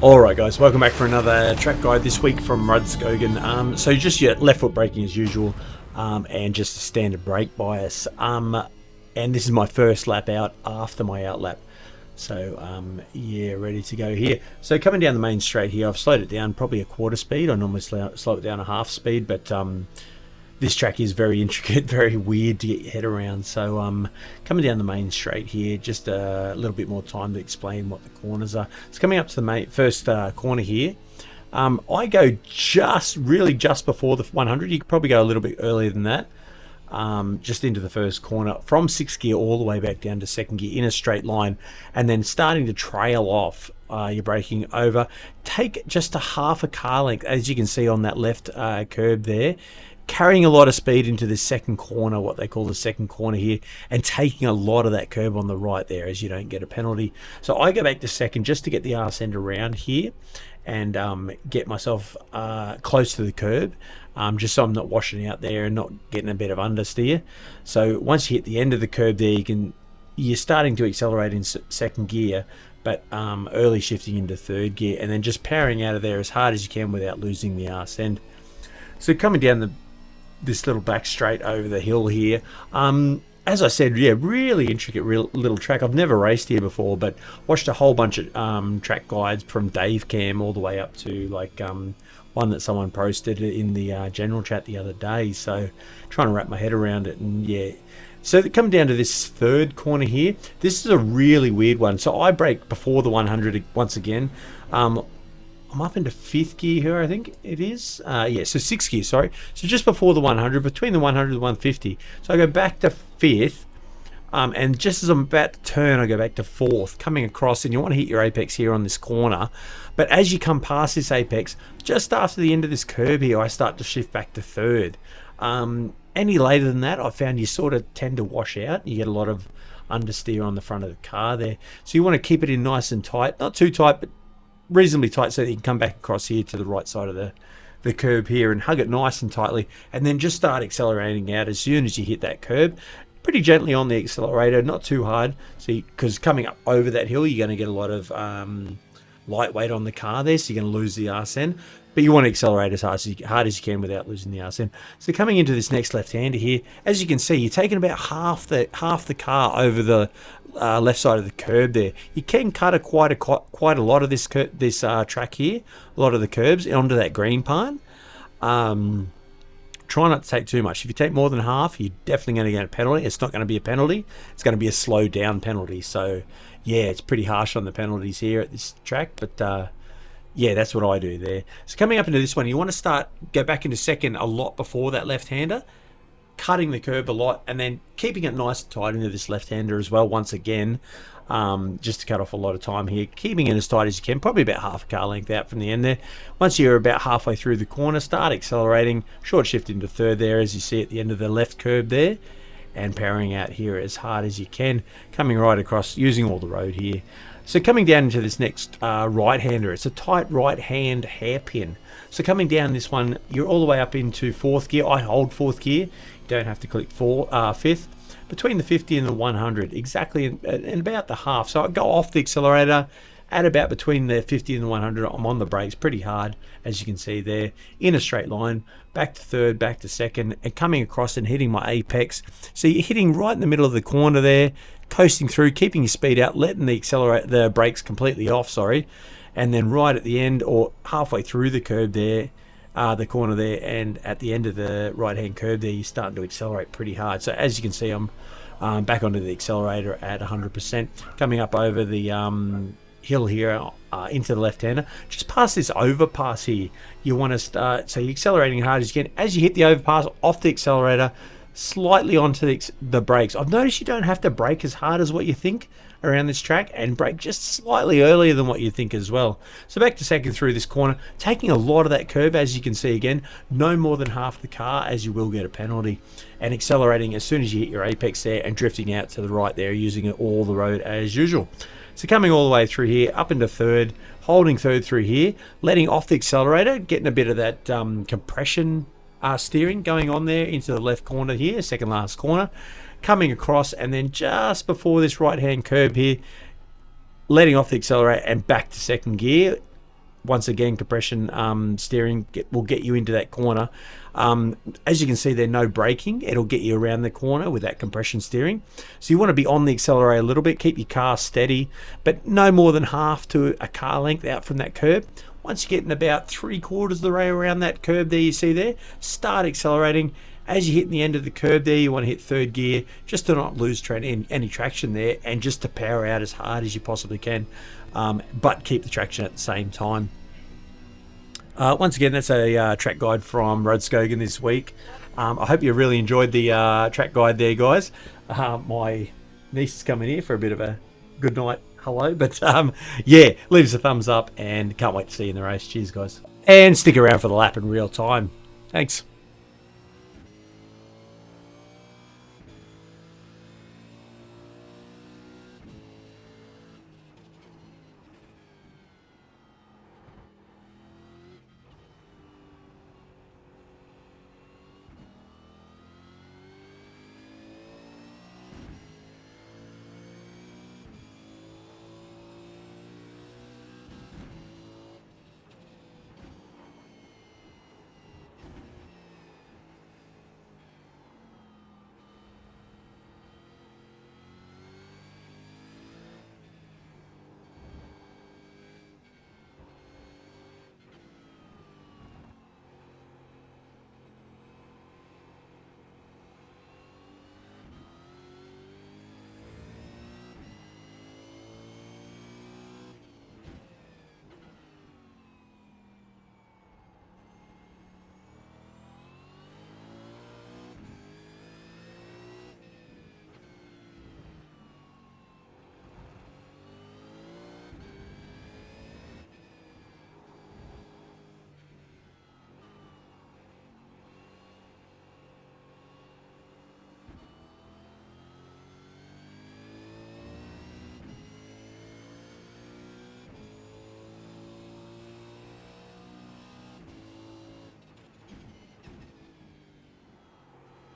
Alright guys, welcome back for another track guide this week from Rudskogen. So just your left foot braking as usual, and just a standard brake bias. And this is my first lap out after my out lap. So yeah, ready to go here. So coming down the main straight here, I've slowed it down probably a quarter speed. I normally slow it down a half speed, but this track is very intricate, very weird to get your head around. So coming down the main straight here, just a little bit more time to explain what the corners are. It's coming up to the first corner here. I go really just before the 100. You could probably go a little bit earlier than that. Just into the first corner from sixth gear all the way back down to second gear in a straight line, and then starting to trail off. You're braking over. Take just a half a car length, as you can see on that left curb there. Carrying a lot of speed into the second corner, what they call the second corner here, and taking a lot of that curb on the right there as you don't get a penalty. So I go back to second just to get the arse end around here and get myself close to the curb, just so I'm not washing out there and not getting a bit of understeer. So once you hit the end of the curb there, you're starting to accelerate in second gear, but early shifting into third gear, and then just powering out of there as hard as you can without losing the arse end. So coming down this little back straight over the hill here, as I said, yeah, really intricate little track. I've never raced here before, but watched a whole bunch of track guides from Dave Cam all the way up to like one that someone posted in the general chat the other day. So trying to wrap my head around it, and yeah. So coming down to this third corner here, this is a really weird one. So I brake before the 100 once again. I'm up into fifth gear here, I think it is. Yeah, so sixth gear, sorry. So just before the 100, between the 100 and the 150. So I go back to fifth, and just as I'm about to turn, I go back to fourth, coming across, and you want to hit your apex here on this corner. But as you come past this apex, just after the end of this curb here, I start to shift back to third. Any later than that, I found you sort of tend to wash out. You get a lot of understeer on the front of the car there. So you want to keep it in nice and tight. Not too tight, but reasonably tight, so that you can come back across here to the right side of the curb here and hug it nice and tightly, and then just start accelerating out as soon as you hit that curb. Pretty gently on the accelerator, not too hard, because coming up over that hill, you're going to get a lot of lightweight on the car there, so you're going to lose the arse end. But you want to accelerate as hard as you can without losing the arse end. So coming into this next left-hander here, as you can see, you're taking about half the car over the left side of the curb there. You can cut quite a lot of this track here, a lot of the curbs onto that green part. Try not to take too much. If you take more than half, you're definitely going to get a penalty. It's not going to be a penalty. It's going to be a slow down penalty. So yeah, it's pretty harsh on the penalties here at this track, but yeah, that's what I do there. So coming up into this one, you want to go back into second a lot before that left-hander, cutting the curb a lot, and then keeping it nice and tight into this left-hander as well once again, just to cut off a lot of time here. Keeping it as tight as you can, probably about half a car length out from the end there. Once you're about halfway through the corner, start accelerating, short shift into third there as you see at the end of the left curb there, and powering out here as hard as you can, coming right across, using all the road here. So coming down into this next right-hander, it's a tight right-hand hairpin. So coming down this one, you're all the way up into fourth gear. I hold fourth gear. You don't have to click fifth. Between the 50 and the 100, exactly in about the half. So I go off the accelerator at about between the 50 and the 100. I'm on the brakes pretty hard, as you can see there, in a straight line, back to third, back to second, and coming across and hitting my apex. So you're hitting right in the middle of the corner there, coasting through, keeping your speed out, letting the brakes completely off, and then right at the end or halfway through the curb there, the corner there, and at the end of the right-hand curb there, you're starting to accelerate pretty hard. So as you can see, I'm back onto the accelerator at 100%, coming up over the hill here into the left-hander. Just past this overpass here, you want to start, so you're accelerating as hard as you can. As you hit the overpass, off the accelerator, slightly onto the brakes. I've noticed you don't have to brake as hard as what you think around this track, and brake just slightly earlier than what you think as well. So back to second through this corner, taking a lot of that curb, as you can see again, no more than half the car, as you will get a penalty, and accelerating as soon as you hit your apex there and drifting out to the right there, using all the road as usual. So coming all the way through here, up into third, holding third through here, letting off the accelerator, getting a bit of that compression steering going on there into the left corner here, second last corner, coming across, and then just before this right hand curb here, letting off the accelerator and back to second gear, once again, compression steering will get you into that corner. As you can see, there's no braking. It'll get you around the corner with that compression steering. So you want to be on the accelerator a little bit, keep your car steady, but no more than half to a car length out from that curb. Once you get in about 3/4 of the way around that curb there, you see there, start accelerating. As you hit the end of the curb there, you want to hit third gear just to not lose any traction there, and just to power out as hard as you possibly can, but keep the traction at the same time. Once again, that's a track guide from Rudskogen this week. I hope you really enjoyed the track guide there, guys. My niece is coming here for a bit of a good night hello, but yeah, leave us a thumbs up and can't wait to see you in the race. Cheers, guys. And stick around for the lap in real time. Thanks.